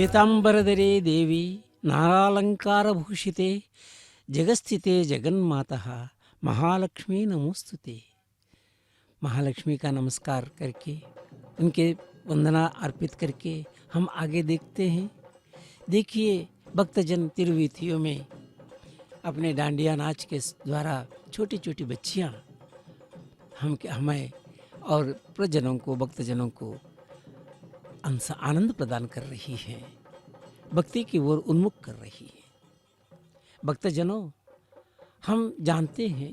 పీతాంబరధరే దేవి నారాలంకారభూషితే जगस्थिते जगन्माता महालक्ष्मी नमोस्तुते। महालक्ष्मी का नमस्कार करके उनके वंदना अर्पित करके हम आगे देखते हैं। देखिए भक्तजन तिरुवीथियों में अपने डांडिया नाच के द्वारा छोटी छोटी बच्चियाँ हमें और प्रजनों को भक्तजनों को आनंद प्रदान कर रही हैं, भक्ति की ओर उन्मुख कर रही है। भक्तजनों, हम जानते हैं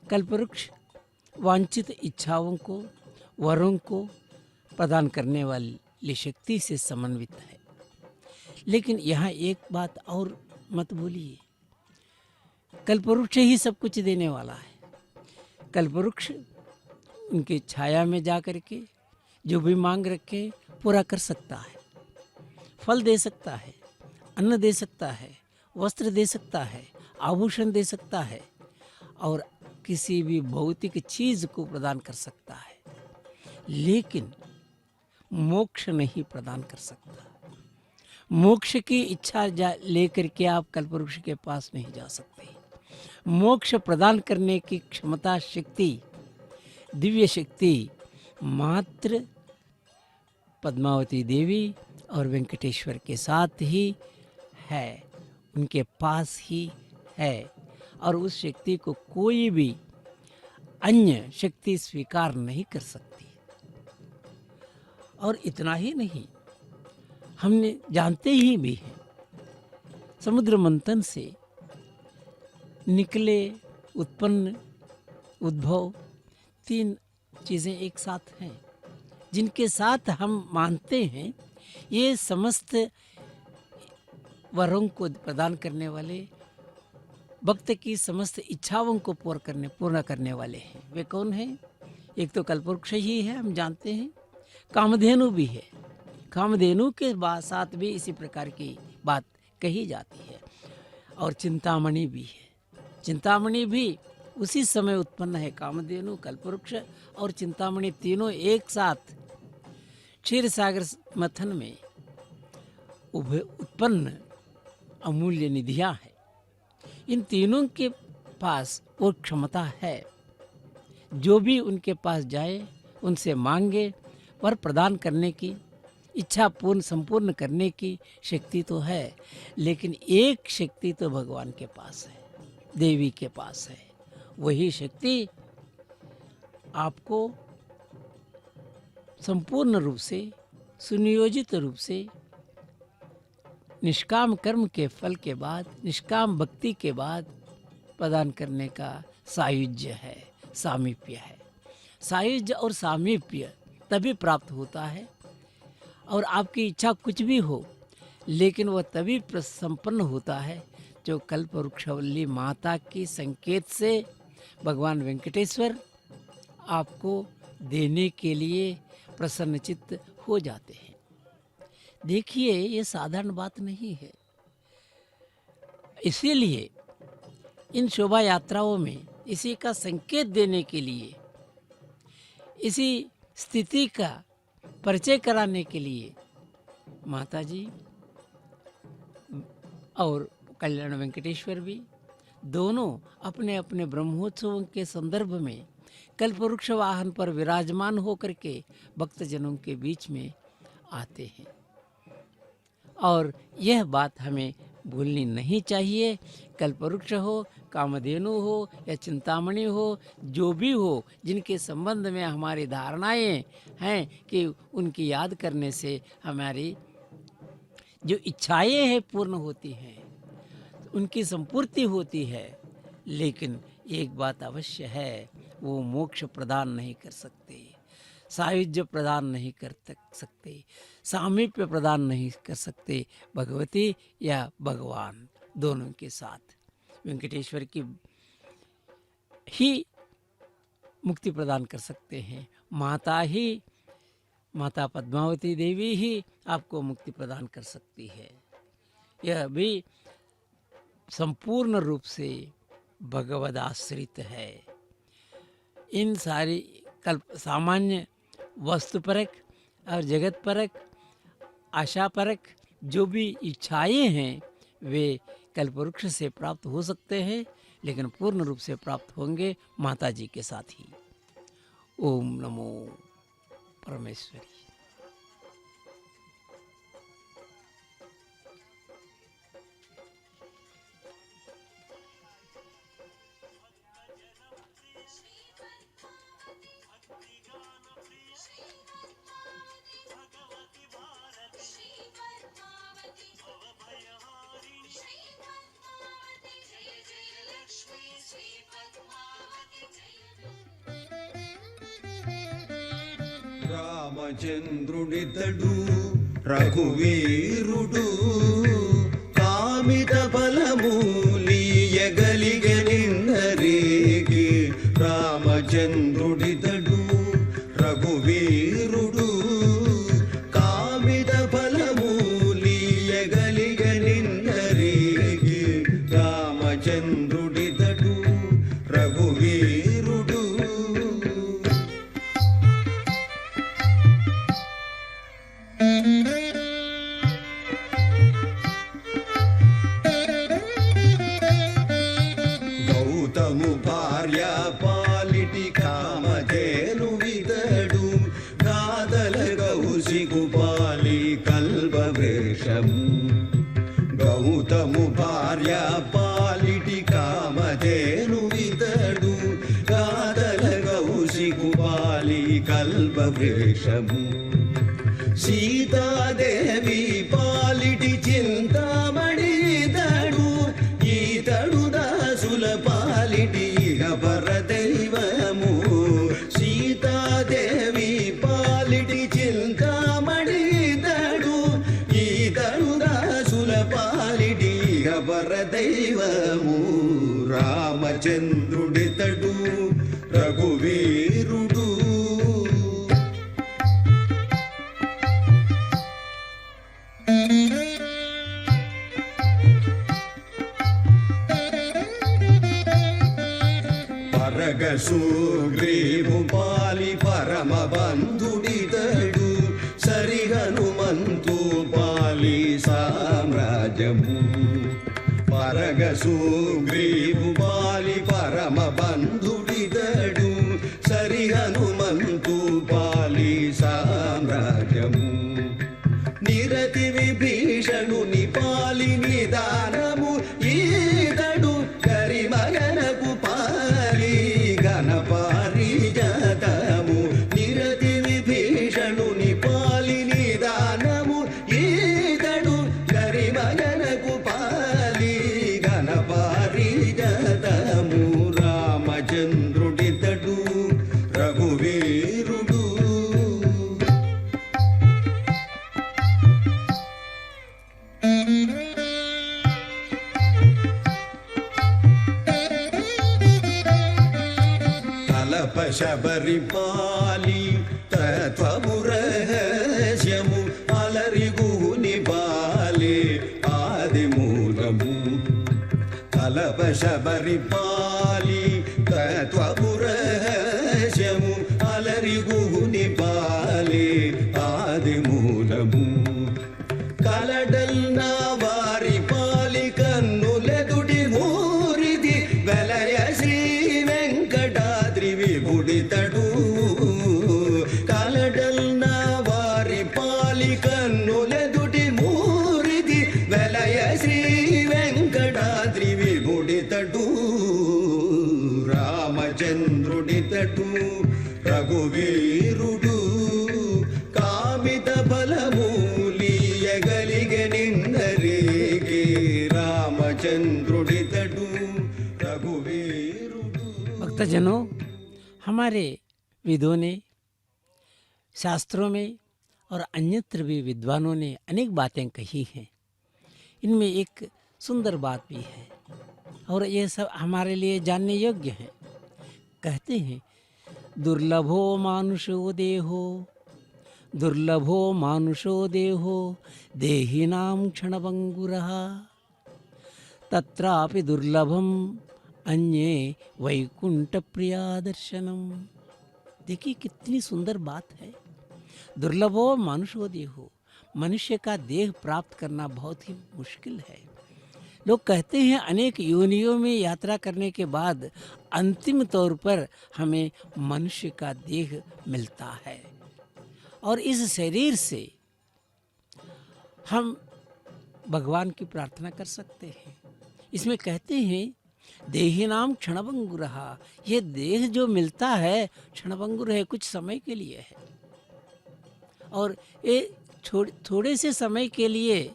कल्पवृक्ष वांछित इच्छाओं को वरों को प्रदान करने वाली शक्ति से समन्वित है। लेकिन यहाँ एक बात और मत भूलिए, कल्पवृक्ष ही सब कुछ देने वाला है। कल्पवृक्ष उनकी छाया में जा कर के जो भी मांग रखे पूरा कर सकता है, फल दे सकता है, अन्न दे सकता है, वस्त्र दे सकता है, आभूषण दे सकता है और किसी भी भौतिक चीज को प्रदान कर सकता है, लेकिन मोक्ष नहीं प्रदान कर सकता। मोक्ष की इच्छा लेकर के आप कल्पवृक्ष के पास नहीं जा सकते। मोक्ष प्रदान करने की क्षमता, शक्ति, दिव्य शक्ति मात्र पद्मावती देवी और वेंकटेश्वर के साथ ही है, उनके पास ही है और उस शक्ति को कोई भी अन्य शक्ति स्वीकार नहीं कर सकती। और इतना ही नहीं, हमने जानते ही भी हैं समुद्र मंथन से निकले उत्पन्न उद्भव तीन चीज़ें एक साथ हैं, जिनके साथ हम मानते हैं ये समस्त वरों को प्रदान करने वाले, भक्त की समस्त इच्छाओं को पूर्ण करने वाले हैं। वे कौन हैं? एक तो कल्पवृक्ष ही है, हम जानते हैं। कामधेनु भी है, कामधेनु के साथ भी इसी प्रकार की बात कही जाती है। और चिंतामणि भी है, चिंतामणि भी उसी समय उत्पन्न है। कामधेनु, कल्पवृक्ष और चिंतामणि तीनों एक साथ क्षीर सागर मथन में उत्पन्न अमूल्य निधियां हैं। इन तीनों के पास वो क्षमता है, जो भी उनके पास जाए उनसे मांगे पर प्रदान करने की इच्छा संपूर्ण करने की शक्ति तो है। लेकिन एक शक्ति तो भगवान के पास है, देवी के पास है। वही शक्ति आपको संपूर्ण रूप से, सुनियोजित रूप से, निष्काम कर्म के फल के बाद, निष्काम भक्ति के बाद प्रदान करने का सायुज्य है, सामीप्य है। सायुज्य और सामीप्य तभी प्राप्त होता है, और आपकी इच्छा कुछ भी हो, लेकिन वह तभी संपन्न होता है जो कल्पवृक्षवल्ली माता की संकेत से भगवान वेंकटेश्वर आपको देने के लिए प्रसन्नचित्त हो जाते हैं। देखिए, ये साधारण बात नहीं है। इसीलिए इन शोभा यात्राओं में इसी का संकेत देने के लिए, इसी स्थिति का परिचय कराने के लिए माता जी और कल्याण वेंकटेश्वर भी दोनों अपने अपने ब्रह्मोत्सवों के संदर्भ में कल्पवृक्ष वाहन पर विराजमान होकर के भक्तजनों के बीच में आते हैं। और यह बात हमें भूलनी नहीं चाहिए। कल्पवृक्ष हो, कामधेनु हो या चिंतामणि हो, जो भी हो, जिनके संबंध में हमारी धारणाएं हैं कि उनकी याद करने से हमारी जो इच्छाएं हैं पूर्ण होती हैं, उनकी संपूर्ति होती है। लेकिन एक बात अवश्य है, वो मोक्ष प्रदान नहीं कर सकते, सायुज्य प्रदान नहीं कर सकते, सामीप्य प्रदान नहीं कर सकते भगवती या भगवान दोनों के साथ। वेंकटेश्वर की ही मुक्ति प्रदान कर सकते हैं, माता पद्मावती देवी ही आपको मुक्ति प्रदान कर सकती है। यह भी संपूर्ण रूप से भगवद आश्रित है। इन सारी सामान्य वस्तुपरक और जगतपरक, आशापरक जो भी इच्छाएं हैं वे कल्पवृक्ष से प्राप्त हो सकते हैं, लेकिन पूर्ण रूप से प्राप्त होंगे माता जी के साथ ही। ओम नमो परमेश्वरी। రామచంద్రుడితడు రఘువీరుడు కామిత ఫలమూలియగలిగనిందరికి. రామచంద్రుడితడు రఘువీరుడు కామిత ఫలమూలియగలిగనిందరికి. రామచంద్రుడితడు రఘువీరుడు. గౌతము భార్య పాలిటి కామధేను విదడు గాదల కౌశికు పాలి కల్పవృక్షము. గౌతము భార్య పాలిటి కామధేను విదడు గాదల కౌశికు పాలి కల్పవృక్షము. సీతాదేవి పాలిటి చింతామణి ఈతడు, ఈతడు దాసుల పాలిటి పరదైవము. సీతాదేవి పాలిటి చింతామణి ఈతడు, ఈతడు దాసుల పాలిటి పరదైవము. రామచంద్రుడితడు రఘువీరుడు. సుగ్రీవు పాలి పరమ బంధుడితడు సరి హనుమంతు పాలి సామ్రాజ్యము. పరగ సుగ్రీవు పాలి పరమ బంధుడితడు సరి హనుమంతు పాలి సామ్రాజ్యము. నిరతి విభీషణుని పాలి నిదానము ఈతడు కరిమగనకు పాలి ఘనపారిజాతము. నిరతి విభీషణుని పాలి నిదానము ఈతడు కరిమగనకు పాలి ఘనపారిజాతము. రామచంద్రుడితడు రఘువీరుడు. శబరి పాలి తత్వము రహస్యము అలరిగుని పాలి ఆది మూలము. కలప శబరి పాలి తత్వము రహస్యము అలరిగుని పాలి ఆది మూలము. కలడల్నా వారి పాలి కన్నులెదుటి మూరిది వెలయ శ్రీ వెంకటాద్రి విభుడితడు. కలడల్నా వారి పాలి కన్నులెదుటి మూరిది వెలయ శ్రీ వెంకటాద్రి విభుడితడు. రామచంద్రుడితడు రఘువీరుడు. కామిత ఫలమూలియగలిగనిందరికి. రామచంద్రుడితడు रघुवीरुडु। भक्तजनों, हमारे विदों ने, शास्त्रों में और अन्यत्र भी विद्वानों ने अनेक बातें कही हैं। इनमें एक सुंदर बात भी है और ये सब हमारे लिए जानने योग्य है। कहते हैं, दुर्लभो मानुषो देहो, दुर्लभो मानुषो देहो, देहिनां क्षणभंगुरः, तत्रापि दुर्लभम अन्ये वैकुंठ प्रिया दर्शनम। देखिए कितनी सुंदर बात है। दुर्लभो मानुषो देहो, मनुष्य का देह प्राप्त करना बहुत ही मुश्किल है। लोग कहते हैं अनेक योनियों में यात्रा करने के बाद अंतिम तौर पर हमें मनुष्य का देह मिलता है और इस शरीर से हम भगवान की प्रार्थना कर सकते हैं। इसमें कहते हैं देहिनाम क्षणभंगुरहा, ये देह जो मिलता है क्षणभंगुर है, कुछ समय के लिए है और ये थोड़े से समय के लिए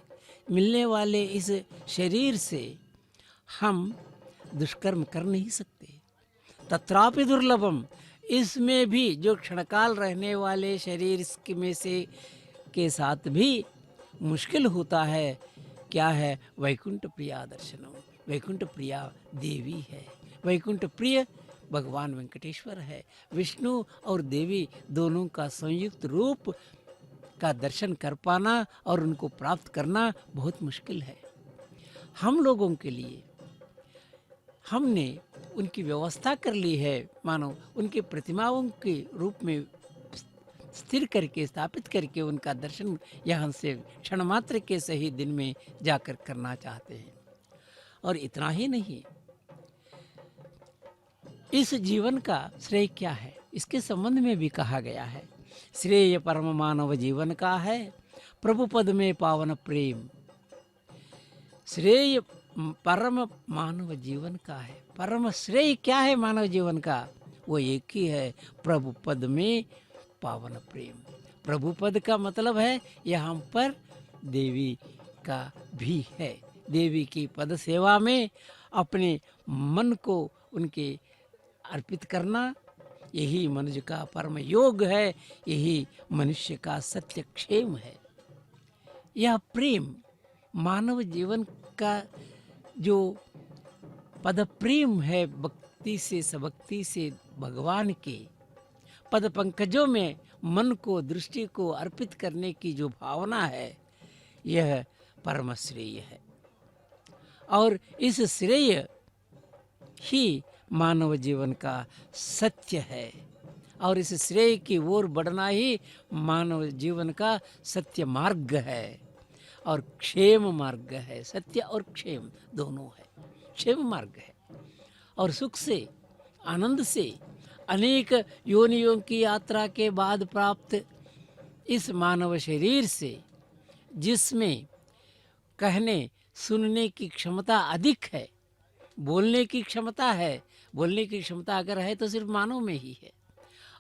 मिलने वाले इस शरीर से हम दुष्कर्म कर नहीं सकते। तत्रापि दुर्लभम, इसमें भी जो क्षणकाल रहने वाले शरीर में से के साथ भी मुश्किल होता है। क्या है? वैकुंठ प्रिया दर्शनम, वैकुंठ प्रिया देवी है। वैकुंठ प्रिय भगवान वेंकटेश्वर है। विष्णु और देवी दोनों का संयुक्त रूप का दर्शन कर पाना और उनको प्राप्त करना बहुत मुश्किल है। हम लोगों के लिए हमने उनकी व्यवस्था कर ली है, मानो उनके प्रतिमाओं के रूप में स्थिर करके स्थापित करके उनका दर्शन यहाँ से क्षण मात्र के सही दिन में जाकर करना चाहते हैं। और इतना ही नहीं, इस जीवन का श्रेय क्या है इसके संबंध में भी कहा गया है। श्रेय परम मानव जीवन का है, प्रभु पद में पावन प्रेम। श्रेय परम मानव जीवन का है। परम श्रेय क्या है मानव जीवन का? वो एक ही है, प्रभु पद में पावन प्रेम। प्रभु पद का मतलब है यहाँ पर देवी का भी है। देवी की पद सेवा में अपने मन को उनके अर्पित करना, यही मनुष्य का परम योग है, यही मनुष्य का सत्य क्षेम है। यह प्रेम मानव जीवन का जो पद प्रेम है, भक्ति से सबक्ति से भगवान के पद पंकजों में मन को दृष्टि को अर्पित करने की जो भावना है, यह परम श्रेय है। और इस श्रेय ही मानव जीवन का सत्य है और इस श्रेय की ओर बढ़ना ही मानव जीवन का सत्य मार्ग है और क्षेम मार्ग है। सत्य और क्षेम दोनों है। क्षेम मार्ग है और सुख से आनंद से अनेक योनियों की यात्रा के बाद प्राप्त इस मानव शरीर से, जिसमें कहने सुनने की क्षमता अधिक है, बोलने की क्षमता है, बोलने की क्षमता अगर है तो सिर्फ मानव में ही है,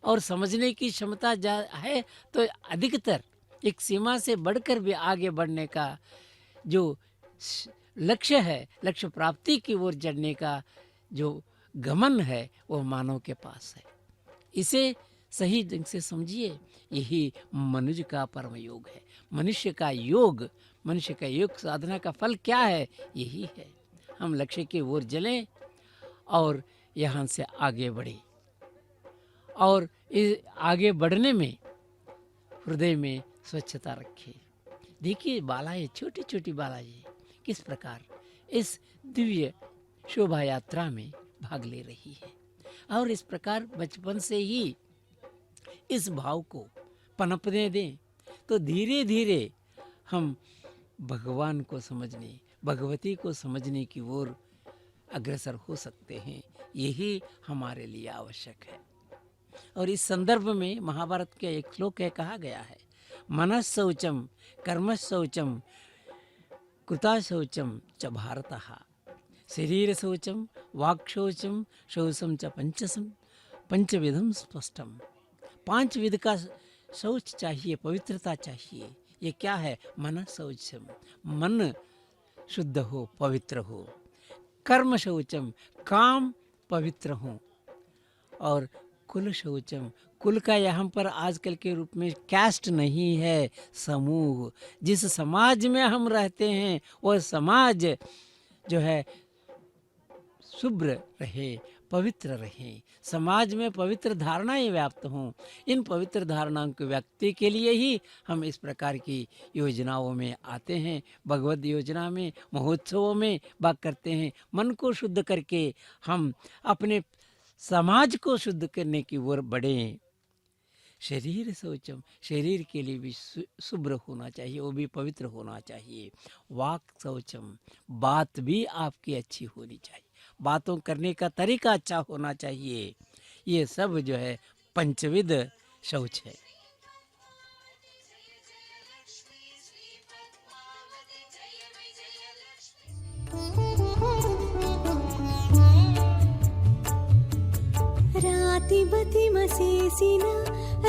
और समझने की क्षमता है तो अधिकतर एक सीमा से बढ़कर भी आगे बढ़ने का जो लक्ष्य है, लक्ष्य प्राप्ति की ओर चढ़ने का जो गमन है, वो मानव के पास है। इसे सही ढंग से समझिए, यही मनुष्य का परम योग है। मनुष्य का योग साधना का फल क्या है? यही है, हम लक्ष्य की ओर चलें और यहाँ से आगे बढ़े और इस आगे बढ़ने में हृदय में स्वच्छता रखें। देखिए बालाएं, छोटी छोटी बालाएं किस प्रकार इस दिव्य शोभा यात्रा में भाग ले रही है और इस प्रकार बचपन से ही इस भाव को पनपने दें तो धीरे धीरे हम भगवान को समझने, भगवती को समझने की ओर अग्रसर हो सकते हैं। यही हमारे लिए आवश्यक है। और इस संदर्भ में महाभारत के एक श्लोक है, कहा गया है, मनः शौचम कर्म शौचम कृता शौचम च भारतः, शरीर शौचम वाक् शौचम शौचम च पंचविधम स्पष्टम। 5 विध का शौच चाहिए, पवित्रता चाहिए। ये क्या है? मन शौचम, मन शुद्ध हो, पवित्र हो। कर्म शौचम, काम पवित्र हो। और कुल शौचम, कुल का यहाँ पर आजकल के रूप में कैस्ट नहीं है, समूह। जिस समाज में हम रहते हैं वह समाज जो है शुभ्र रहे, पवित्र रहे, समाज में पवित्र धारणाएं व्याप्त हों। इन पवित्र धारणाओं के व्यक्ति के लिए ही हम इस प्रकार की योजनाओं में आते हैं, भगवत योजना में, महोत्सवों में भाग करते हैं। मन को शुद्ध करके हम अपने समाज को शुद्ध करने की ओर बढ़ें। शरीर शौचम, शरीर के लिए भी शुभ्र होना चाहिए, वो भी पवित्र होना चाहिए। वाक शौचम, बात भी आपकी अच्छी होनी चाहिए, बातों करने का तरीका अच्छा होना चाहिए। ये सब जो है पंचविध शौच है। రాతి బతిమసేసిన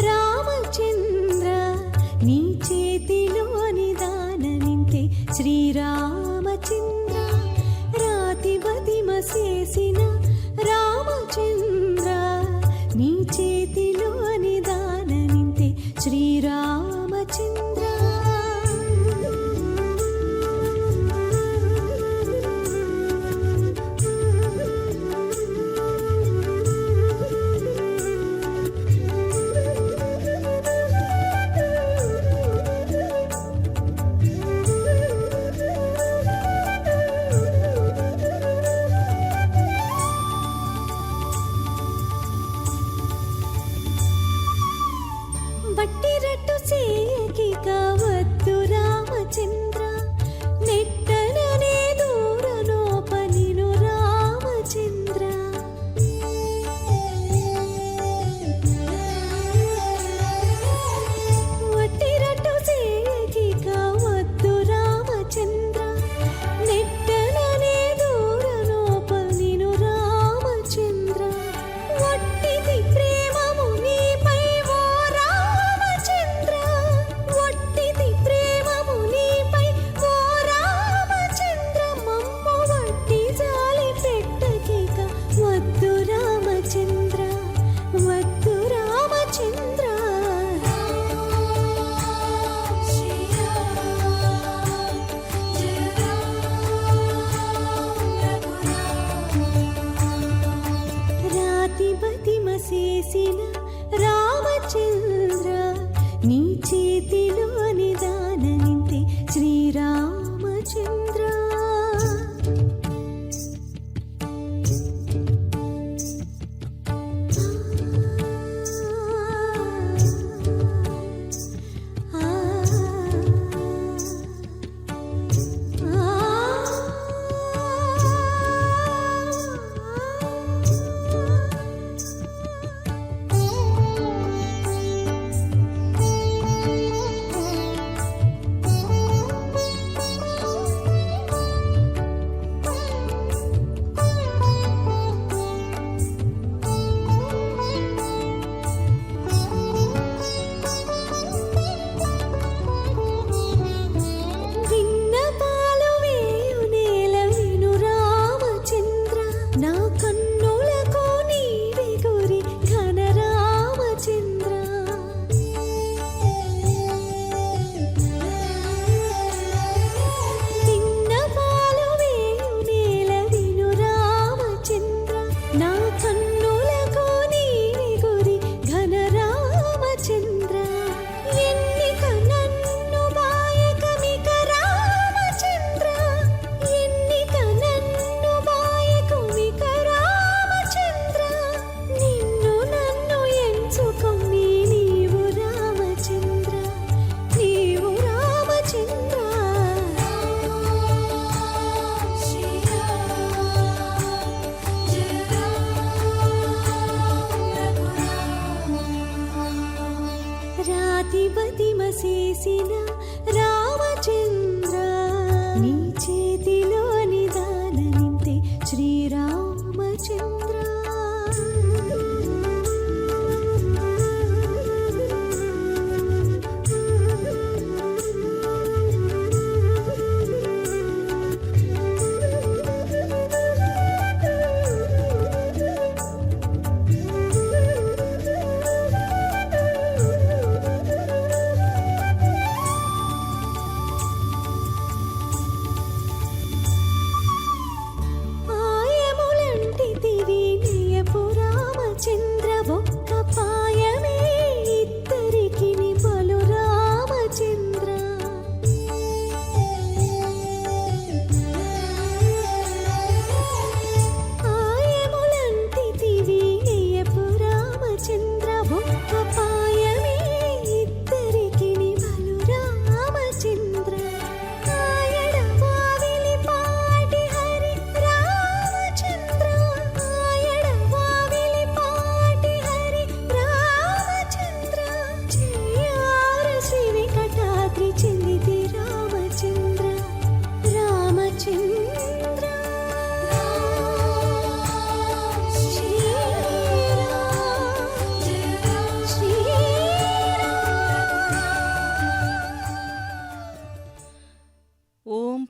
రామచంద్ర నీ చేతిలో నిదానమింతే శ్రీరామచంద్ర రాతి బతిమసేసిన రామచంద్ర నీ చేతిలో నిదానమింతే శ్రీరామచంద్ర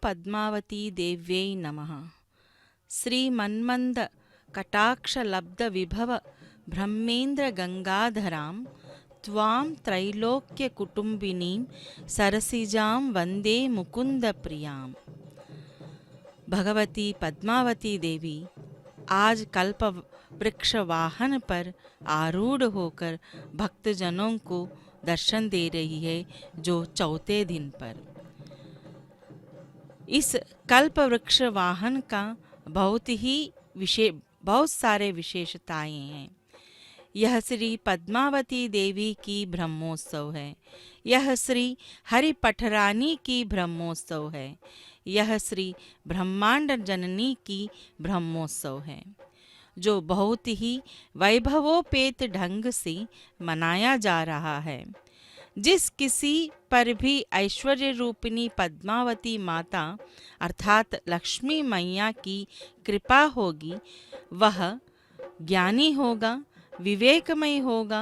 पद्मावती देव्यै नमः। श्रीमन्मन्द कटाक्षलब्ध विभव ब्रह्मेन्द्र गंगाधरां त्वां त्रैलोक्य कुटुंबिनीं सरसिजां वंदे मुकुंद प्रियां। भगवती पद्मावती देवी आज कल्प वृक्ष वाहन पर आरूढ़ होकर भक्तजनों को दर्शन दे रही है, जो चौथे दिन पर। इस कल्प वृक्ष वाहन का बहुत सारे विशेषताएं हैं। यह श्री पद्मावती देवी की ब्रह्मोत्सव है। यह श्री हरि पठरानी की ब्रह्मोत्सव है। यह श्री ब्रह्मांड जननी की ब्रह्मोत्सव है, जो बहुत ही वैभवोपेत ढंग से मनाया जा रहा है। जिस किसी पर भी ऐश्वर्य रूपिणी पद्मावती माता अर्थात लक्ष्मी मैया की कृपा होगी, वह ज्ञानी होगा, विवेकमय होगा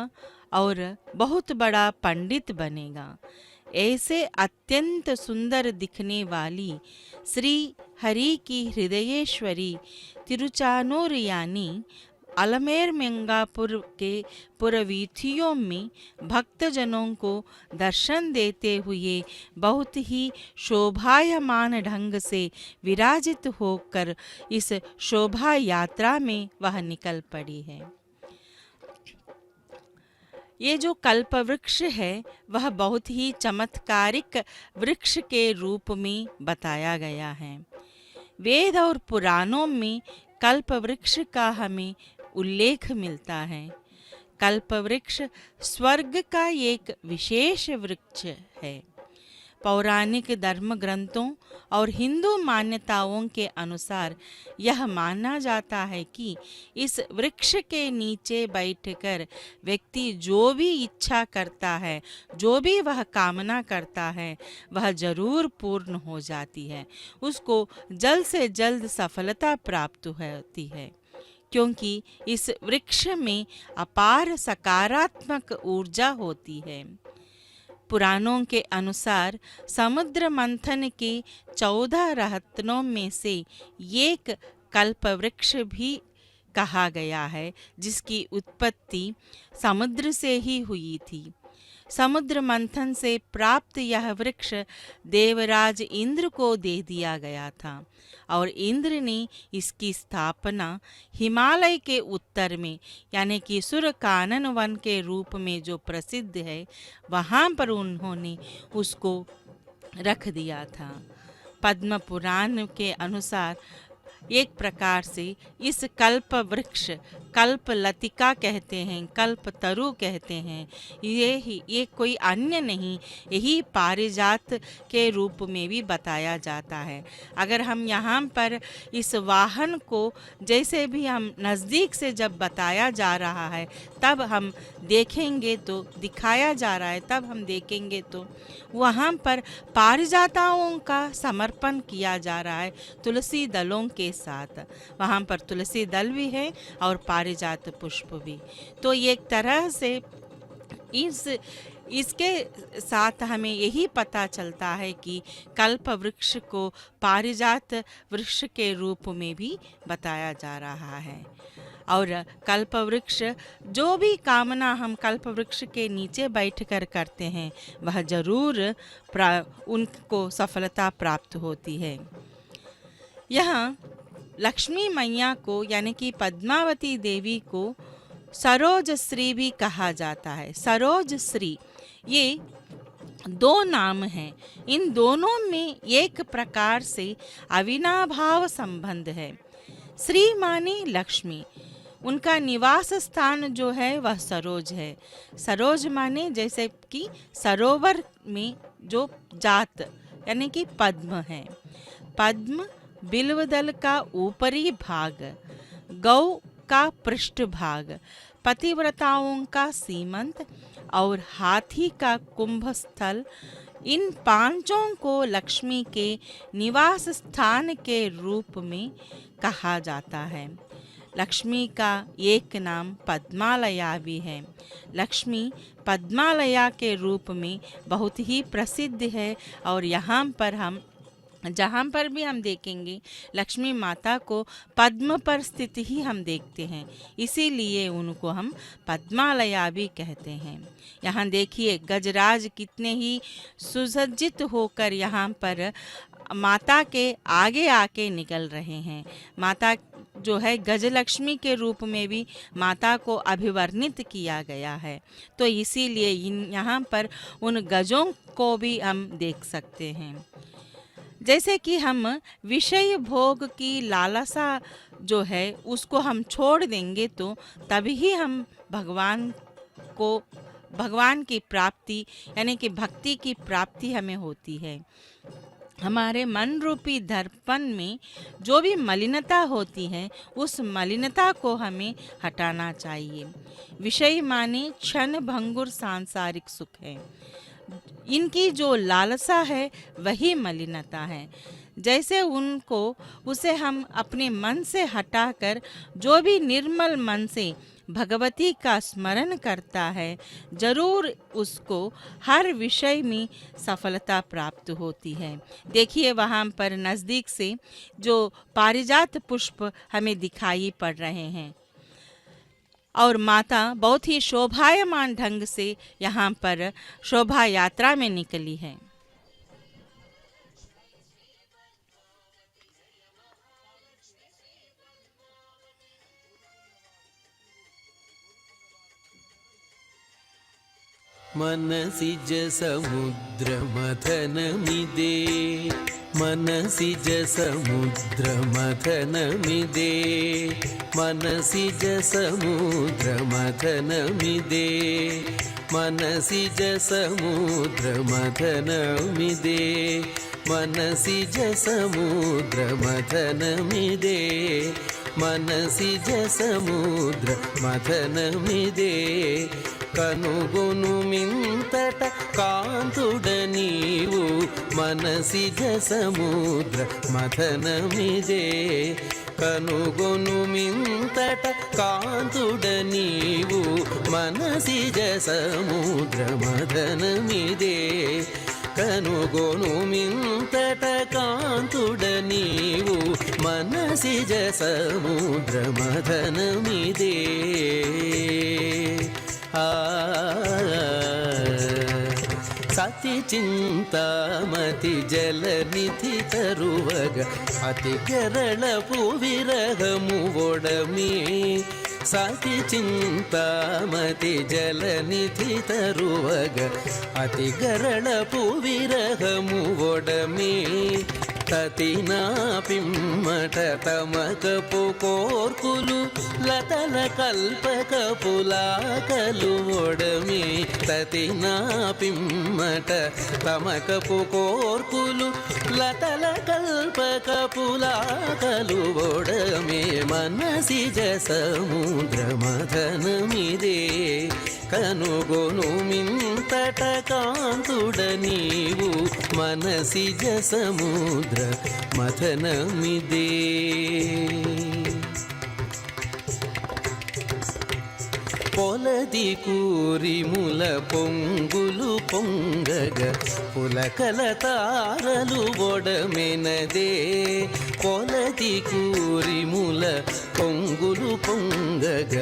और बहुत बड़ा पंडित बनेगा। ऐसे अत्यंत सुंदर दिखने वाली श्री हरि की हृदयेश्वरी तिरुचानूर यानी अलमेर मंगापुर के पुरवीथियों में भक्तजनों को दर्शन देते हुए बहुत ही शोभायमान ढंग से विराजित होकर इस शोभा यात्रा में वह निकल पड़ी है। ये जो कल्प वृक्ष है वह बहुत ही चमत्कारिक वृक्ष के रूप में बताया गया है। वेद और पुराणों में कल्प वृक्ष का हमें उल्लेख मिलता है। कल्प वृक्ष स्वर्ग का एक विशेष वृक्ष है। पौराणिक धर्म ग्रंथों और हिंदू मान्यताओं के अनुसार यह माना जाता है कि इस वृक्ष के नीचे बैठकर व्यक्ति जो भी इच्छा करता है, जो भी वह कामना करता है, वह जरूर पूर्ण हो जाती है। उसको जल्द से जल्द सफलता प्राप्त होती है, क्योंकि इस वृक्ष में अपार सकारात्मक ऊर्जा होती है। पुराणों के अनुसार समुद्र मंथन के 14 रत्नों में से एक कल्प वृक्ष भी कहा गया है, जिसकी उत्पत्ति समुद्र से ही हुई थी। समुद्र मंथन से प्राप्त यह वृक्ष देवराज इंद्र को दे दिया गया था और इंद्र ने इसकी स्थापना हिमालय के उत्तर में यानी कि सुरकानन वन के रूप में जो प्रसिद्ध है, वहाँ पर उन्होंने उसको रख दिया था। पद्म पुराण के अनुसार एक प्रकार से इस कल्प वृक्ष, कल्प लतिका कहते हैं, कल्प तरु कहते हैं, ये कोई अन्य नहीं, यही पारिजात के रूप में भी बताया जाता है। अगर हम यहाँ पर इस वाहन को जैसे भी हम नज़दीक से जब बताया जा रहा है, तब हम देखेंगे तो दिखाया जा रहा है, तब हम देखेंगे तो वहाँ पर पारिजाताओं का समर्पण किया जा रहा है तुलसी दलों के साथ। वहाँ पर तुलसी दल भी है और पारिजात पुष्प भी। तो एक तरह से इसके साथ हमें यही पता चलता है कि कल्प वृक्ष को पारिजात वृक्ष के रूप में भी बताया जा रहा है। और कल्प वृक्ष, जो भी कामना हम कल्प वृक्ष के नीचे बैठकर करते हैं, वह जरूर उनको सफलता प्राप्त होती है। यहाँ लक्ष्मी मैया को यानी कि पद्मावती देवी को सरोज श्री भी कहा जाता है। सरोज श्री ये 2 नाम हैं। इन दोनों में एक प्रकार से अविनाभाव संबंध है। श्री माने लक्ष्मी, उनका निवास स्थान जो है वह सरोज है। सरोज माने जैसे कि सरोवर में जो जात यानी कि पद्म है। पद्म बिल्वदल का ऊपरी भाग, गौ का पृष्ठ भाग, पतिव्रताओं का सीमंत और हाथी का कुंभ स्थल, इन 5 को लक्ष्मी के निवास स्थान के रूप में कहा जाता है। लक्ष्मी का एक नाम पद्मालया भी है। लक्ष्मी पद्मालया के रूप में बहुत ही प्रसिद्ध है और यहाँ पर हम जहाँ पर भी हम देखेंगे लक्ष्मी माता को पद्म पर स्थित ही हम देखते हैं, इसीलिए उनको हम पद्मालया भी कहते हैं। यहाँ देखिए गजराज कितने ही सुसज्जित होकर यहाँ पर माता के आगे आके निकल रहे हैं। माता जो है गजलक्ष्मी के रूप में भी माता को अभिवर्णित किया गया है, तो इसीलिए यहाँ पर उन गजों को भी हम देख सकते हैं। जैसे कि हम विषय भोग की लालसा जो है उसको हम छोड़ देंगे तो तभी हम भगवान की प्राप्ति यानी कि भक्ति की प्राप्ति हमें होती है। हमारे मन रूपी दर्पण में जो भी मलिनता होती है उस मलिनता को हमें हटाना चाहिए। विषय माने क्षण भंगुर सांसारिक सुख है, इनकी जो लालसा है वही मलिनता है। जैसे उसे हम अपने मन से हटाकर जो भी निर्मल मन से भगवती का स्मरण करता है, जरूर उसको हर विषय में सफलता प्राप्त होती है। देखिए वहाँ पर नज़दीक से जो पारिजात पुष्प हमें दिखाई पड़ रहे हैं और माता बहुत ही शोभायमान ढंग से यहाँ पर शोभा यात्रा में निकली है। मनसिज समुद्रमथनमिदे मनसिज समुद्रमथनमिदे मनसिज समुद्रमथनमिदे मनसिज समुद्रमथनमिदे मनसिज समुद्रमथनमिदे मनसिज समुद्रमथनमिदे కనుగొను మింతట కాంతుడ నీవు మనసిజ సముద్ర మథనమిదే కనుగొను మింతట కాంతుడ నీవు మనసిజ సముద్ర మథనమిదే కనుగొను మింతట కాంతుడ నీవు మనసిజ సముద్ర మథనమిదే సతి చింతామతి జలనిధి తరువగ అతి కేరళపు విరహము ఒడమి సతి చింతామతి జలనిధి తరువగ అతి కేరళపు విరహము ఒడమి తతినా పిమ్మట తమకపు కోర్కులు లతల కల్పకపు లాకలు ఒడమి తతినా పిమ్మట తమకపు కోర్కులు లతల కల్పకపు లాకలు ఒడమి మనసిజ సముద్ర మథనమిదే కనుగొను మింతట కాంతుడ నీవు మనసిజ సముద్ర మథనమిదే పొలది కూరిముల పొంగులు పొంగగ పులకల తారలు ఒడమెనదే పొలది కూరిముల పొంగులు పొంగగ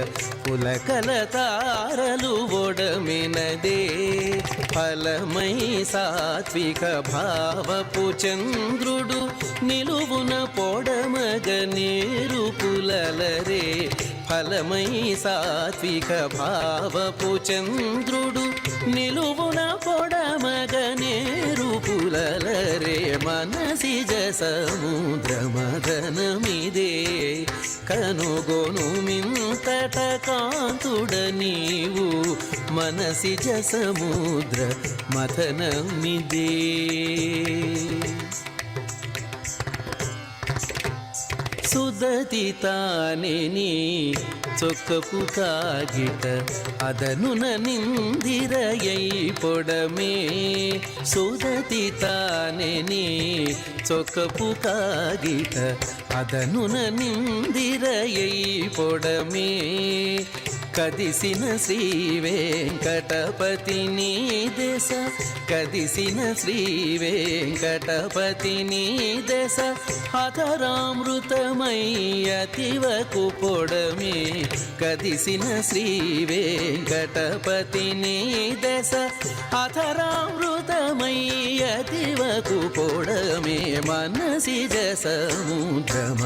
పులకల తారలు ఒడమెనదే ఫలమై సాత్విక భావపు చంద్రుడు నిలువున పొడమగ నీరు పులలరే ఫలమై సాత్విక భావపు చంద్రుడు నిలువున పొడమగ నీరు పులలరే మనసిజ సముద్ర మథనమిదే కనుగొను మింతట కాంతుడ నీవు మనసిజ సముద్ర మథనమిదే సుదతి తానేని చొక్కపు కాగిట అదనున నిందిరయై పొడమే సుదతి తానేని చొక్కపు కాగిట అదనున నిందిరయై పొడమే కదిసిన శ్రీ వెంకటపతి నీ దశ కదిసిన శ్రీ వెంకటపతి నీ దశ హతరామృతమై అతివకు పొడమే కదిసిన శ్రీ వెంకటపతి నీ దశ హతరామృతమై అతివకు పొడమే మనసిజ సముద్రమథనమిదే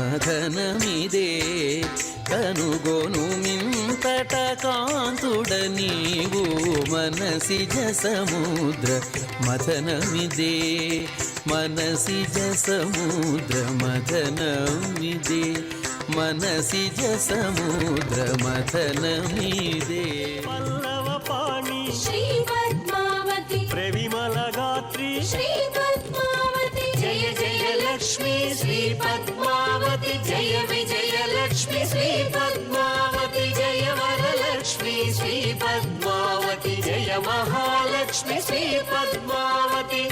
కనుగొను మింతట కాంతుడ నీవు మనసిజ సముద్ర మథనమిదే మనసిజ సముద్ర మథనమిదే మనసిజ సముద్ర మథనమిదే పల్లవ పాణి శ్రీ పద్మావతి ప్రవిమల గాత్రి శ్రీ పద్మావతి జయ జయ లక్ష్మి శ్రీ పద్మావతి జయ విజయ లక్ష్మి శ్రీ పద్మావతి జయ వరలక్ష్మి శ్రీ పద్మావతి జయ మహాలక్ష్మి శ్రీ పద్మావతి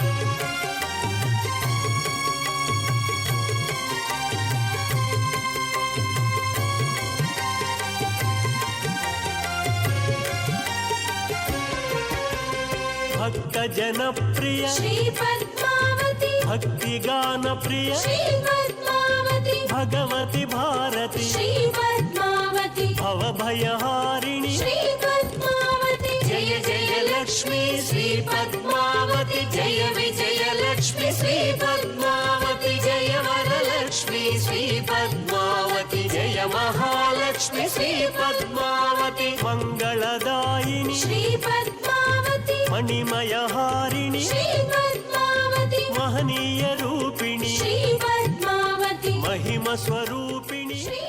భక్త జనప్రియ శ్రీ పద్మావతి భక్తి గాన ప్రియ శ్రీ పద్మావతి భగవతి భారతి శ్రీ పద్మావతి భవభయహారిణి శ్రీ పద్మావతి జయ జయ లక్ష్మి శ్రీ పద్మావతి జయ విజయ లక్ష్మి శ్రీ పద్మావతి జయ వరలక్ష్మి శ్రీ పద్మావతి జయ మహాలక్ష్మి శ్రీ పద్మావతి మంగళదాయిని శ్రీ పద్మావతి మణిమయహారిణి శ్రీ పద్మావతి మహనీయ రూపిణి శ్రీ పద్మావతి మహిమ స్వరూపిణి శ్రీ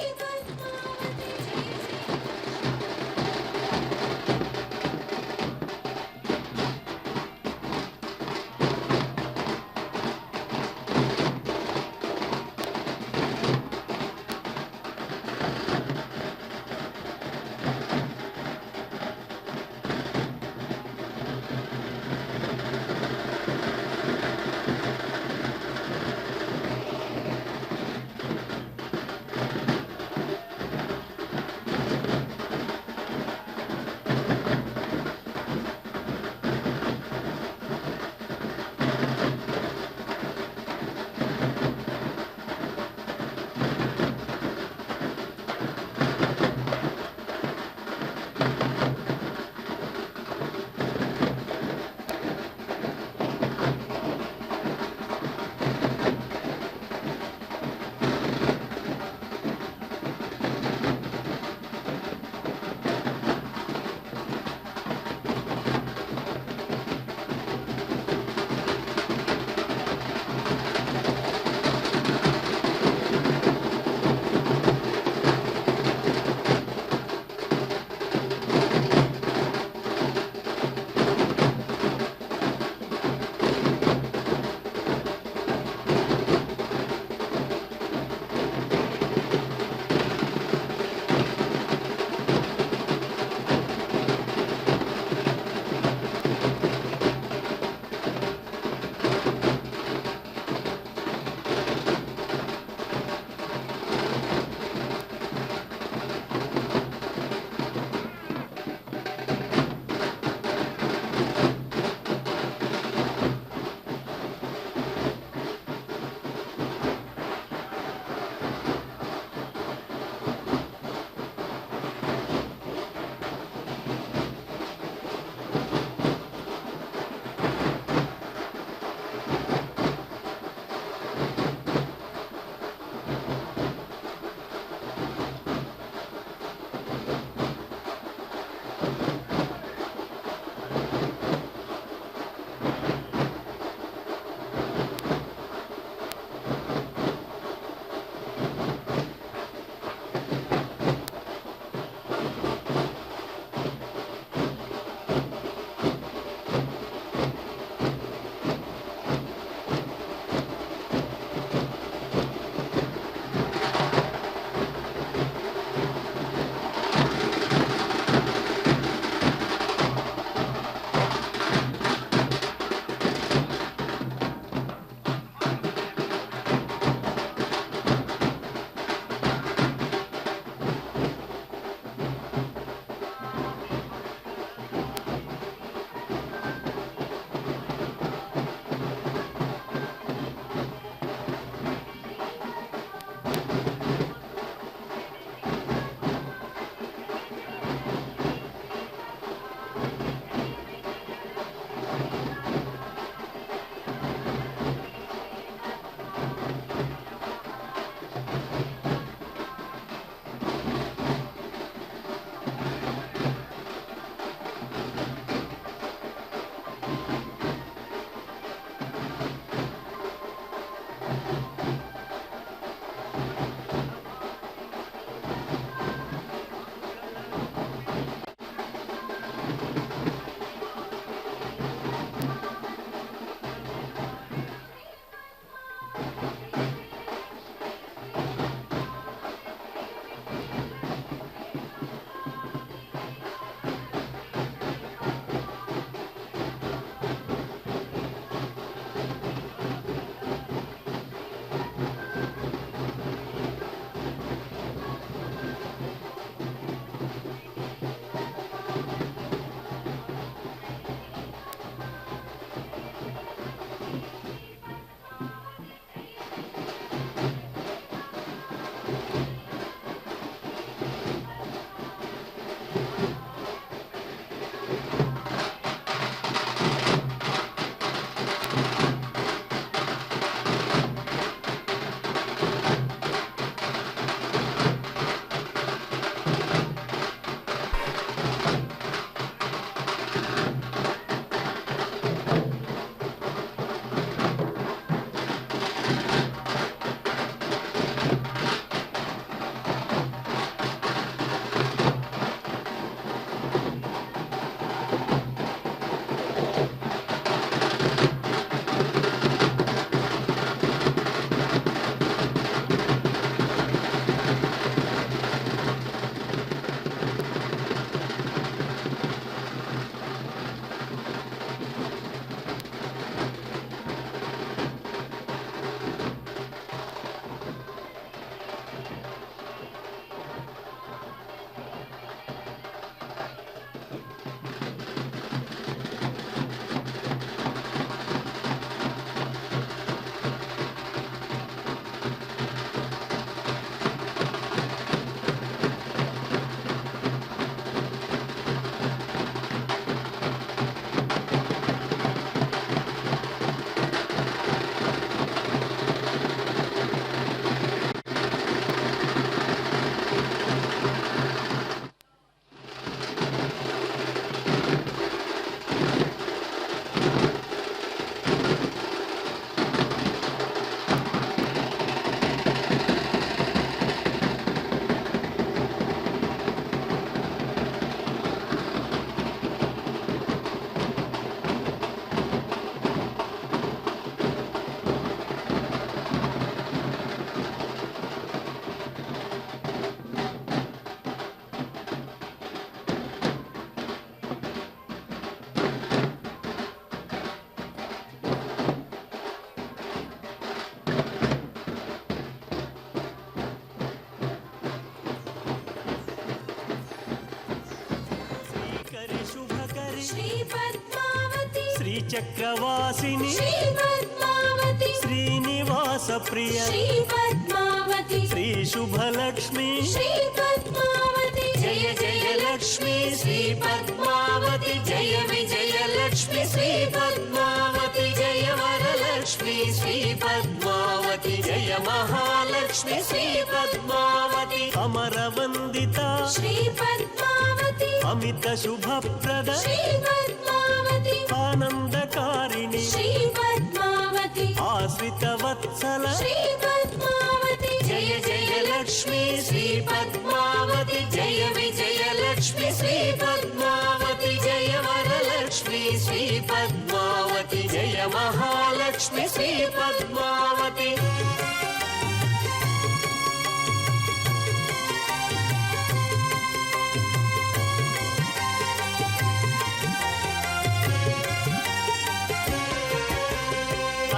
श्रीचक्रवासिनि श्रीपद्मावती श्रीनिवासप्रिय श्रीपद्मावती श्रीशुभलक्ष्मी श्रीपद्मावती जय जय लक्ष्मी श्रीपद्मावती जय विजयलक्ष्मी श्रीपद्मावती जय वरलक्ष्मी श्रीपद्मावती जय महालक्ष्मी श्रीपद्मावती अमरवन्दिता श्रीपद्मावती अमितशुभप्रद श्रीपद्मावती आनन्दकारिणि श्रीपद्मावती आश्रितवत्सल श्रीपद्मावती जय जय लक्ष्मी श्रीपद्मावती जय विजयलक्ष्मी श्रीपद्मावती जय वरलक्ष्मी श्रीपद्मावती जय महालक्ष्मी श्रीपद्मावती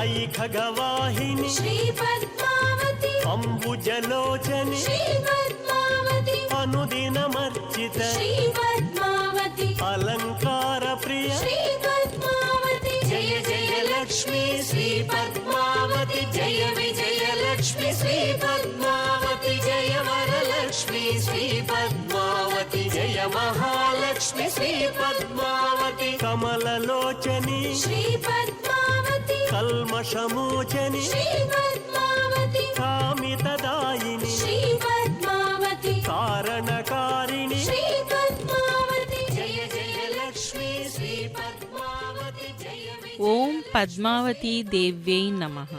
अयि खगवाहिनि श्रीपद्मावती अम्बुजलोचनि श्रीपद्मावती अनुदिनमर्चित श्रीपद्मावती अलङ्कारप्रिय श्रीपद्मावती जय जय लक्ष्मी श्रीपद्मावती जय विजयलक्ष्मी श्रीपद्मावती जय वरलक्ष्मी श्रीपद्मावती जय महालक्ष्मी श्रीपद्मावती कमललोचनि श्रीपद्मावती कल्मषमोचनि श्रीपद्मावती कामितदायिनि श्रीपद्मावती कारणकारिणि श्रीपद्मावती जय जय लक्ष्मी श्रीपद्मावती जय ओम पद्मावती देव्यै नमः।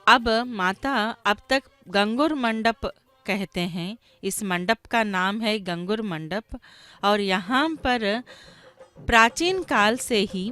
अब माता अब तक गंगुर मंडप कहते हैं, इस मंडप का नाम है गंगुर मंडप। और यहाँ पर प्राचीन काल से ही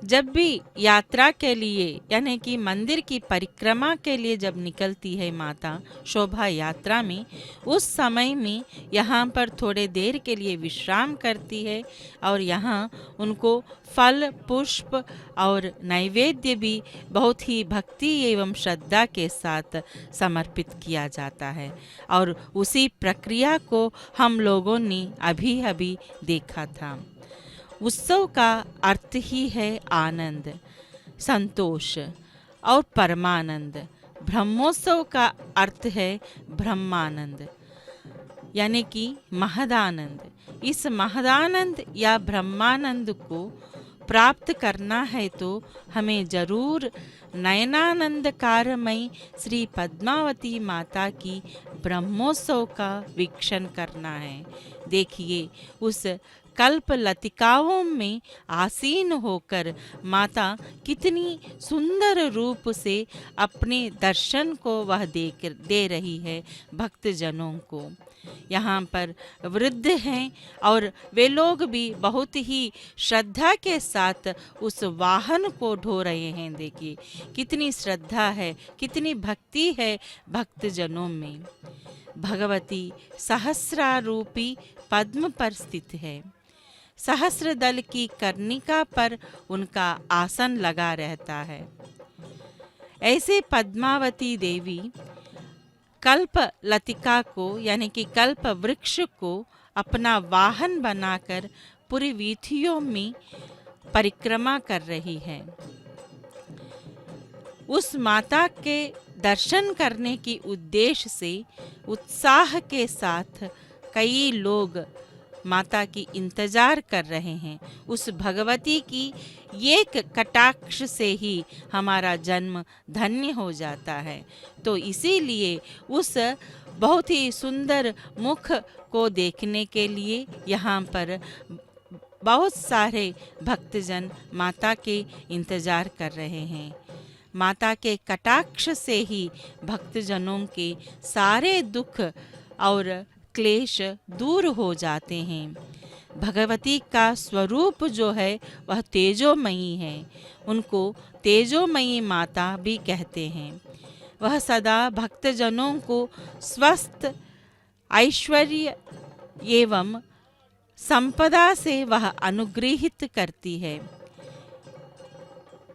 जब भी यात्रा के लिए यानी कि मंदिर की परिक्रमा के लिए जब निकलती है माता शोभा यात्रा में, उस समय में यहाँ पर थोड़े देर के लिए विश्राम करती है और यहाँ उनको फल पुष्प और नैवेद्य भी बहुत ही भक्ति एवं श्रद्धा के साथ समर्पित किया जाता है। और उसी प्रक्रिया को हम लोगों ने अभी अभी देखा था। उत्सव का अर्थ ही है आनंद, संतोष और परमानंद। ब्रह्मोत्सव का अर्थ है ब्रह्मानंद यानी कि महदानंद। इस महदानंद या ब्रह्मानंद को प्राप्त करना है तो हमें जरूर नयनानंदकारमयी श्री पद्मावती माता की ब्रह्मोत्सव का वीक्षण करना है। देखिए उस कल्प लतिकाओं में आसीन होकर माता कितनी सुंदर रूप से अपने दर्शन को वह दे रही है भक्तजनों को। यहाँ पर वृद्ध हैं और वे लोग भी बहुत ही श्रद्धा के साथ उस वाहन को ढो रहे हैं। देखिए कितनी श्रद्धा है, कितनी भक्ति है भक्तजनों में। भगवती सहस्रारूपी पद्म पर स्थित है। सहस्र दल की कर्णिका पर उनका आसन लगा रहता है। ऐसे पद्मावती देवी कल्प लतिका को यानी कि कल्प वृक्ष को अपना वाहन बनाकर पूरी वीथियों में परिक्रमा कर रही है। उस माता के दर्शन करने की उद्देश्य से उत्साह के साथ कई लोग माता की इंतजार कर रहे हैं। उस भगवती की एक कटाक्ष से ही हमारा जन्म धन्य हो जाता है। तो इसीलिए उस बहुत ही सुंदर मुख को देखने के लिए यहाँ पर बहुत सारे भक्तजन माता के इंतजार कर रहे हैं। माता के कटाक्ष से ही भक्तजनों के सारे दुख और क्लेश दूर हो जाते हैं। भगवती का स्वरूप जो है वह तेजोमयी है। उनको तेजोमयी माता भी कहते हैं। वह सदा भक्तजनों को स्वस्थ ऐश्वर्य एवं संपदा से वह अनुग्रहित करती है।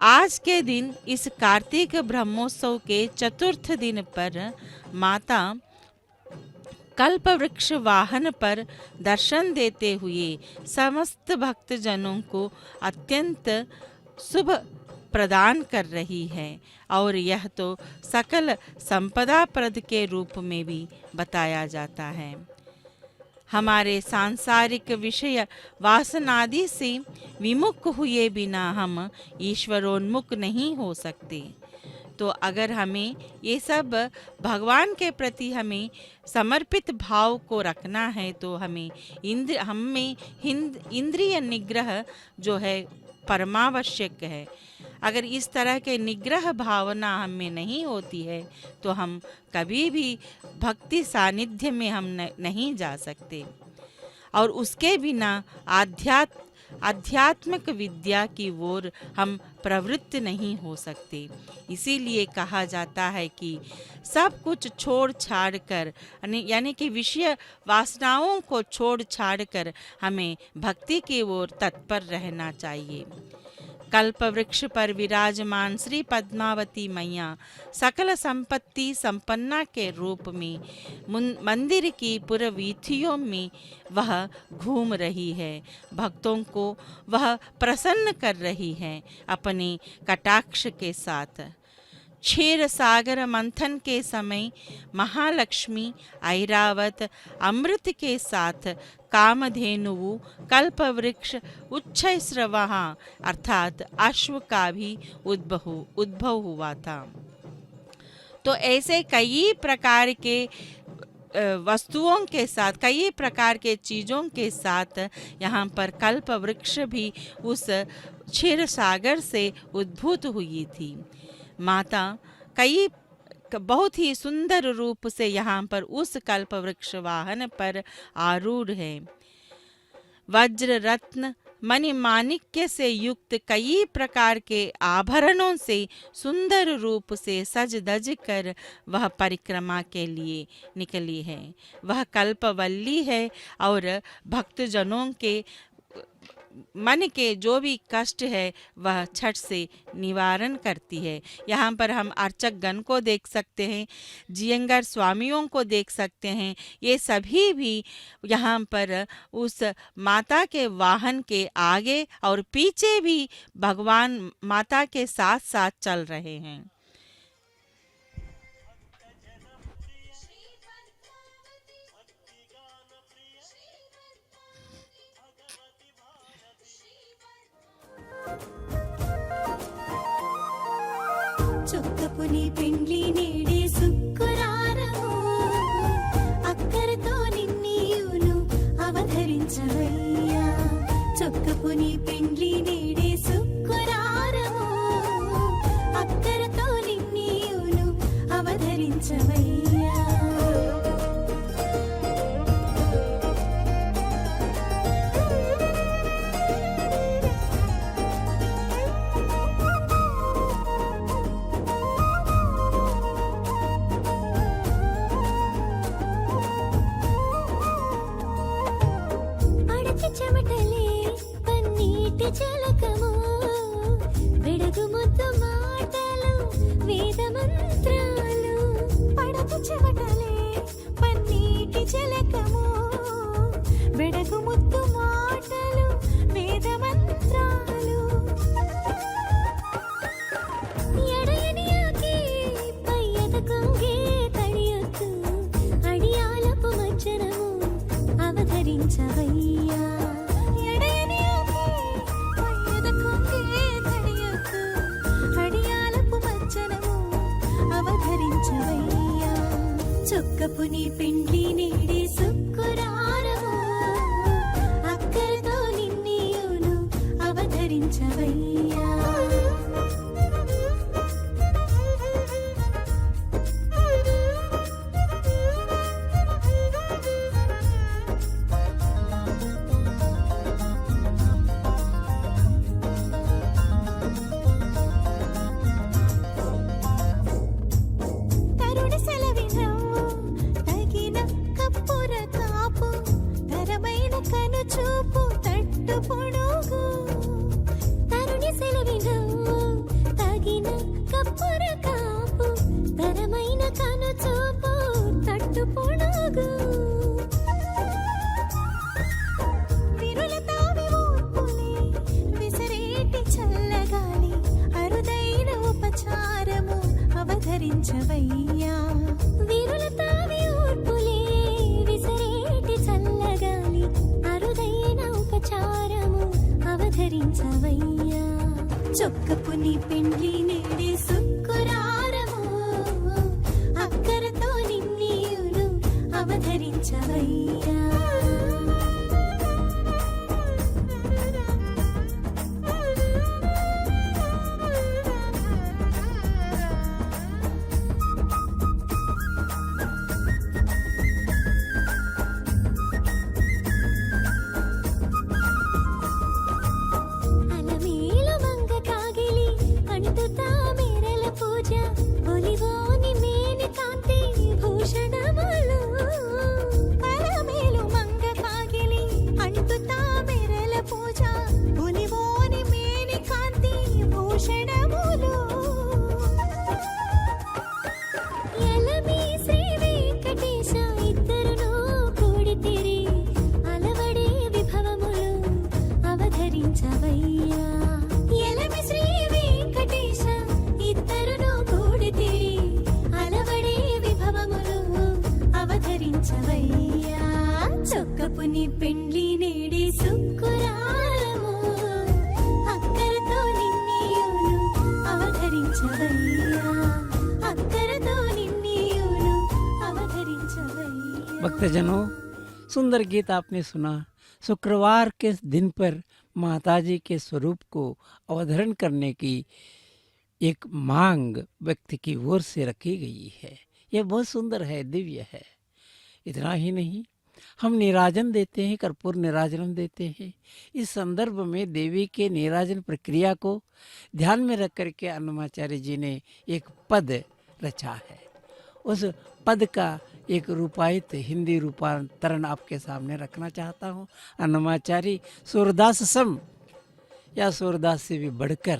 आज के दिन इस कार्तिक ब्रह्मोत्सव के चतुर्थ दिन पर माता कल्प वृक्ष वाहन पर दर्शन देते हुए समस्त भक्तजनों को अत्यंत शुभ प्रदान कर रही है और यह तो सकल संपदा प्रद के रूप में भी बताया जाता है। हमारे सांसारिक विषय वासनादि से विमुख हुए बिना हम ईश्वरोन्मुख नहीं हो सकते। तो अगर हमें ये सब भगवान के प्रति हमें समर्पित भाव को रखना है तो हमें इंद्रिय निग्रह जो है परमावश्यक है। अगर इस तरह के निग्रह भावना हमें नहीं होती है तो हम कभी भी भक्ति सानिध्य में हम नहीं जा सकते और उसके बिना आध्यात्मिक विद्या की ओर हम प्रवृत्त नहीं हो सकते। इसीलिए कहा जाता है कि सब कुछ छोड़ छाड़ कर यानी कि विषय वासनाओं को छोड़ छाड़ कर हमें भक्ति की ओर तत्पर रहना चाहिए। कल्प वृक्ष पर विराजमान श्री पद्मावती मैया सकल संपत्ति संपन्ना के रूप में मंदिर की पुरवीथियों में वह घूम रही है। भक्तों को वह प्रसन्न कर रही है अपने कटाक्ष के साथ। क्षीर सागर मंथन के समय महालक्ष्मी ऐरावत अमृत के साथ कामधेनु कल्प वृक्ष उच्छ्रवः अर्थात अश्व का भी उद्भव हुआ था। तो ऐसे कई प्रकार के वस्तुओं के साथ, कई प्रकार के चीज़ों के साथ यहाँ पर कल्प वृक्ष भी उस क्षीर सागर से उद्भूत हुई थी। माता कई बहुत ही सुंदर रूप से यहाँ पर उस कल्प वृक्ष वाहन पर आरूढ़ है। वज्र रत्न मणिमाणिक्य से युक्त कई प्रकार के आभरणों से सुंदर रूप से सज धज कर वह परिक्रमा के लिए निकली है। वह कल्पवल्ली है और भक्तजनों के मन के जो भी कष्ट है वह छठ से निवारण करती है। यहाँ पर हम अर्चक गण को देख सकते हैं, जियंगर स्वामियों को देख सकते हैं। ये सभी भी यहाँ पर उस माता के वाहन के आगे और पीछे भी भगवान माता के साथ साथ चल रहे हैं। చొక్కపుని పెండ్లి నేడే శుక్రవారము అక్కరతో నిన్నీయును అవతరించవయ్యా చొక్కపుని పెండ్లి నేడే శుక్రవారము అక్కరతో నిన్నీయును అవతరించవయ్యా చెమటలే పన్నీటి జలకము వెడగు ముద్దు మాటలు వేద మంత్రాలు పడకు చెమటలే పన్నీటి జలకము వెడగు ముద్దు మాటలు వేద మంత్రాలు ఎడయనియాకి పయ్యద కొంగే తడియొత్తు అడియాలపు మజ్జనము అవతరించవయ్యా చొక్కపుని పెండ్లి నేడే శుక్రవారము అక్కరతో నిన్నీయును అవతరించవయ్యా తగిన కప్పుర కాపు తరమైన కను చూపు తట్టు పొడుగు అవధరించవయ్యా చొక్కపు నీ పెండ్లి నేడే సుక్కురారము అక్కరతో నిన్నీయును అవధరించవయ్యా అలమేలు మంగ కాగిలి అణుతుతా మేరల పూజ ఒలివోని మేని కాంతి భూషణములు అలమేలు మంగ కాగిలి అణుతుతా మేరల పూజ ఒలివోని మేని కాంతి భూషణములు ఎలమి శ్రీ వెంకటేశ ఇద్దరును కూడితిరి అలవడే విభవములు అవధరించవయ్యా ఎలమి శ్రీ వెంకటేశ ఇద్దరును కూడితిరి అలవడే విభవములు అవధరించవయ్యా చొక్కపు నీ పెండ్లి నేడే సుక్కురారము అక్కరతో నిన్నీయును అవధరించవయ్యా అక్కరతో నిన్నీయును అవధరించవయ్యా भक्तजनों, सुंदर गीत आपने सुना। शुक्रवार के दिन पर माताजी के स्वरूप को अवतरण करने की एक मांग व्यक्ति की ओर से रखी गई है। यह बहुत सुंदर है, दिव्य है। इतना ही नहीं, हम निराजन देते हैं, कर्पूर निराजन देते हैं। इस संदर्भ में देवी के निराजन प्रक्रिया को ध्यान में रख करके अन्नमाचार्य जी ने एक पद रचा है। उस पद का एक रूपायित हिंदी रूपांतरण आपके सामने रखना चाहता हूँ। अन्नमाचार्य सूरदास सम या सूरदास से भी बढ़कर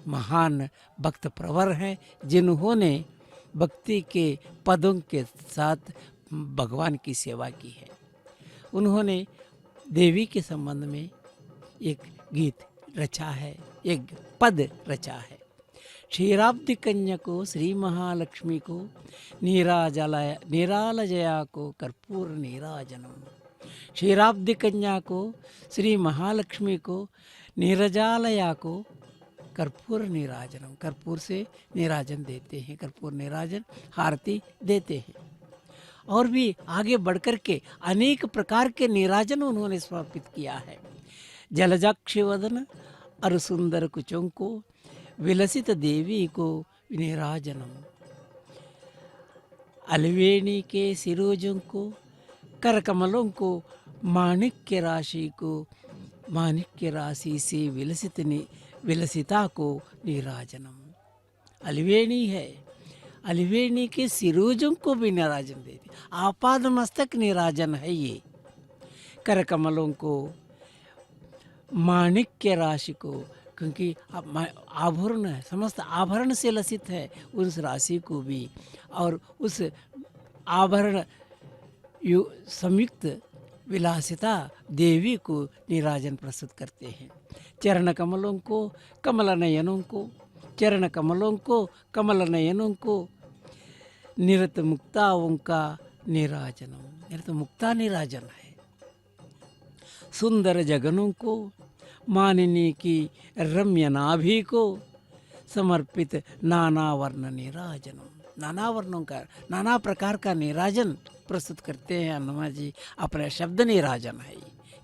महान भक्त प्रवर हैं, जिन्होंने भक्ति के पदों के साथ भगवान की सेवा की है। उन्होंने देवी के संबंध में एक गीत रचा है, एक पद रचा है। क्षीराब्धि कन्या को श्री महालक्ष्मी को निरालजया को कर्पूर निराजनम। क्षीराब्धि कन्या को श्री महालक्ष्मी को निरजालया को कर्पूर निराजनम, कर्पूर से निराजन देते हैं, कर्पूर निराजन आरती देते हैं। और भी आगे बढ़कर के अनेक प्रकार के निराजन उन्होंने समर्पित किया है। जलजाक्षी वदन और सुंदर कुचों को विलसित देवी को निराजनम, अलवेणी के सिरोजों को कर कमलों को माणिक्य राशि को माणिक्य राशि से विलसिता को निराजनम। अलवेणी है, अलवेणी के सिरोजों को भी निराजन देती, आपाद मस्तक निराजन है ये। कर कमलों को माणिक्य राशि को, क्योंकि आभूर्ण है, समस्त आभरण से लसित है, उस राशि को भी और उस आभरण संयुक्त विलासिता देवी को निराजन प्रस्तुत करते हैं। चरण कमलों को कमल नयनों को, चरण कमलों को कमल नयनों को निरत मुक्ताओं का निराजनम, निरत मुक्ता निराजन है। सुंदर जगनों को मानिनी की रम्य नाभि को समर्पित नाना वर्ण निराजनम, नाना वर्णों का नाना प्रकार का निराजन प्रस्तुत करते हैं अन्नमा जी। अपने शब्द निराजन है,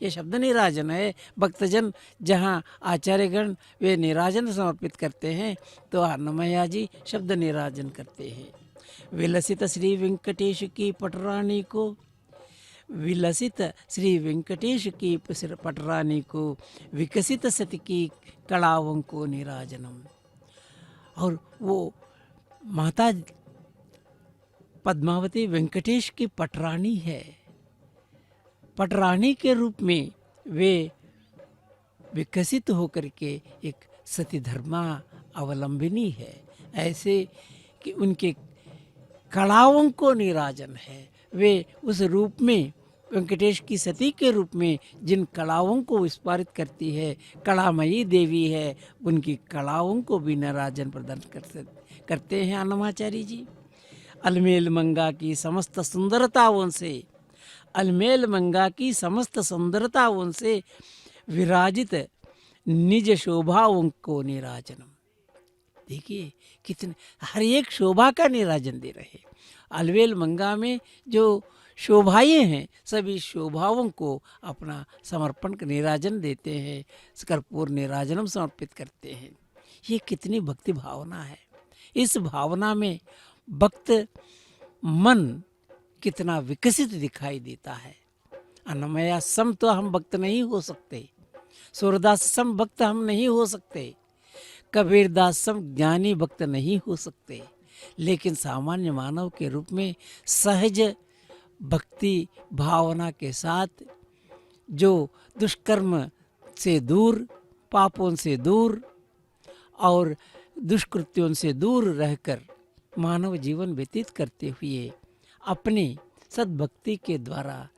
ये शब्द निराजन है। भक्तजन जहाँ आचार्यगण वे निराजन समर्पित करते हैं, तो अन्नमया जी शब्द निराजन करते हैं। विलसित श्री वेंकटेश की पटरानी को, विलसित श्री वेंकटेश की पटरानी को विकसित सती की कड़ावों को निराजनम। और वो माता पद्मावती वेंकटेश की पटरानी है, पटरानी के रूप में वे विकसित होकर के एक सती धर्मा अवलंबिनी है। ऐसे कि उनके कड़ाओं को निराजन है। वे उस रूप में वेंकटेश की सती के रूप में जिन कलाओं को विस्फारित करती है, कलामयी देवी है, उनकी कलाओं को भी निराजन प्रदान करते हैं अन्नमाचार्य जी। अलमेल मंगा की समस्त सुंदरताओं से, अलमेल मंगा की समस्त सुंदरताओं से विराजित निज शोभाओं को निराजनम। देखिए कितने हर एक शोभा का निराजन दे रहे। अलवेल मंगा में जो शोभाएं हैं सभी शोभाओं को अपना समर्पण निराजन देते हैं, कर्पूर निराजनम समर्पित करते हैं। ये कितनी भक्ति भावना है। इस भावना में भक्त मन कितना विकसित दिखाई देता है। अन्नमया सम तो हम भक्त नहीं हो सकते, सूरदास सम भक्त हम नहीं हो सकते, कबीरदास सम ज्ञानी भक्त नहीं हो सकते, लेकिन सामान्य मानव के रूप में सहज भक्ति भावना के साथ जो दुष्कर्म से दूर, पापों से दूर और दुष्कृत्यों से दूर रहकर मानव जीवन व्यतीत करते हुए अपनी सद्भक्ति के द्वारा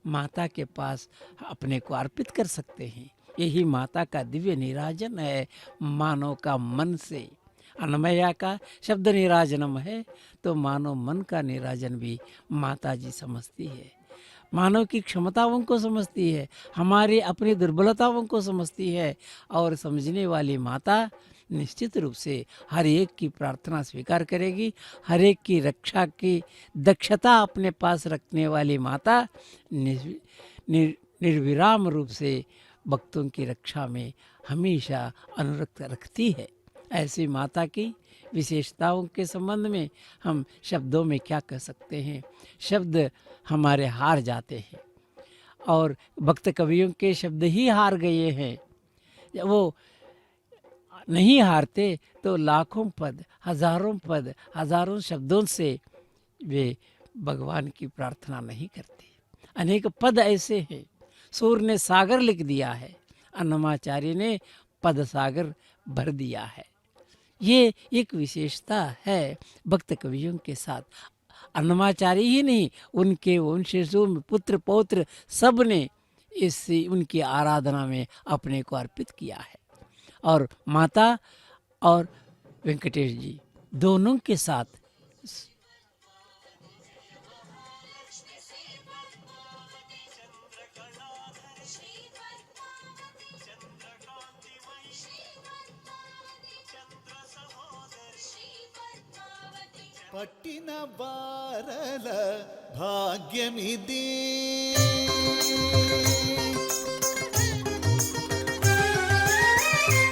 माता के पास अपने को अर्पित कर सकते हैं। यही माता का दिव्य निराजन है मानव का मन से। अन्नमया का शब्द निराजनम है तो मानव मन का निराजन भी माता जी समझती है। मानव की क्षमताओं को समझती है, हमारी अपनी दुर्बलताओं को समझती है और समझने वाली माता निश्चित रूप से हर एक की प्रार्थना स्वीकार करेगी। हर एक की रक्षा की दक्षता अपने पास रखने वाली माता निर्विराम रूप से भक्तों की रक्षा में हमेशा अनुरक्त रखती है। ऐसी माता की विशेषताओं के संबंध में हम शब्दों में क्या कह सकते हैं। शब्द हमारे हार जाते हैं और भक्त कवियों के शब्द ही हार गए हैं। वो नहीं हारते तो लाखों पद, हजारों शब्दों से वे भगवान की प्रार्थना नहीं करते। अनेक पद ऐसे हैं। सूर ने सागर लिख दिया है, अन्नमाचार्य ने पद सागर भर दिया है। ये एक विशेषता है भक्त कवियों के साथ। अन्नमाचार्य ही नहीं, उनके वंशजों में पुत्र पौत्र सब ने इस उनकी आराधना में अपने को अर्पित किया है। और माता और वेंकटेश जी दोनों के साथ పట్టిన బారల భాగ్యమిది